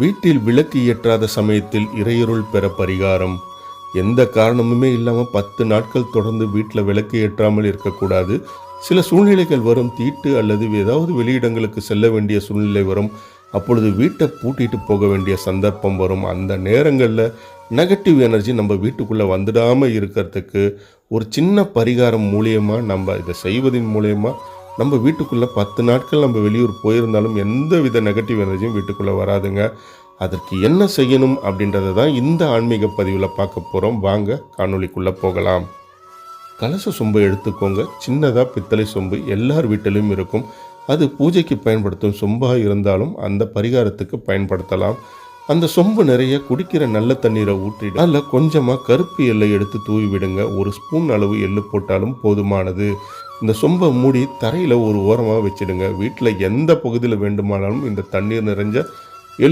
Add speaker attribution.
Speaker 1: வீட்டில் விளக்கு ஏற்றாத சமயத்தில் இறையருள் பெற பரிகாரம். எந்த காரணமுமே இல்லாமல் 10 நாட்கள் தொடர்ந்து வீட்டில் விளக்கு ஏற்றாமல் இருக்கக்கூடாது. சில சூழ்நிலைகள் வரும். தீட்டு அல்லது ஏதாவது வெளியிடங்களுக்கு செல்ல வேண்டிய சூழ்நிலை வரும். அப்பொழுது வீட்டை பூட்டிட்டு போக வேண்டிய சந்தர்ப்பம் வரும். அந்த நேரங்களில் நெகட்டிவ் எனர்ஜி நம்ம வீட்டுக்குள்ளே வந்துடாமல் இருக்கிறதுக்கு ஒரு சின்ன பரிகாரம் மூலியமாக நம்ம இதை செய்வதன் மூலயமா நம்ம வீட்டுக்குள்ளே 10 நாட்கள் நம்ம வெளியூர் போயிருந்தாலும் எந்த வித நெகட்டிவ் எனர்ஜியும் வீட்டுக்குள்ளே வராதுங்க. அதற்கு என்ன செய்யணும் அப்படின்றத தான் இந்த ஆன்மீக பதிவில் பார்க்க போகிறோம். வாங்க காணொளிக்குள்ளே போகலாம். கலச சொம்பை எடுத்துக்கோங்க. சின்னதாக பித்தளை சொம்பு எல்லார் வீட்டிலும் இருக்கும். அது பூஜைக்கு பயன்படுத்தும் சொம்பாக இருந்தாலும் அந்த பரிகாரத்துக்கு பயன்படுத்தலாம். அந்த சொம்பு நிறைய குடிக்கிற நல்ல தண்ணீரை ஊற்றிட்டு அதில் கொஞ்சமாக கருப்பு எள்ளை எடுத்து தூவி விடுங்க. ஒரு ஸ்பூன் அளவு எள்ளு போட்டாலும் போதுமானது. இந்த சொம்பை மூடி தரையில் ஒரு ஓரமாக வச்சிடுங்க. வீட்டில் எந்த பகுதியில் வேண்டுமானாலும் இந்த தண்ணீர் நிறைஞ்ச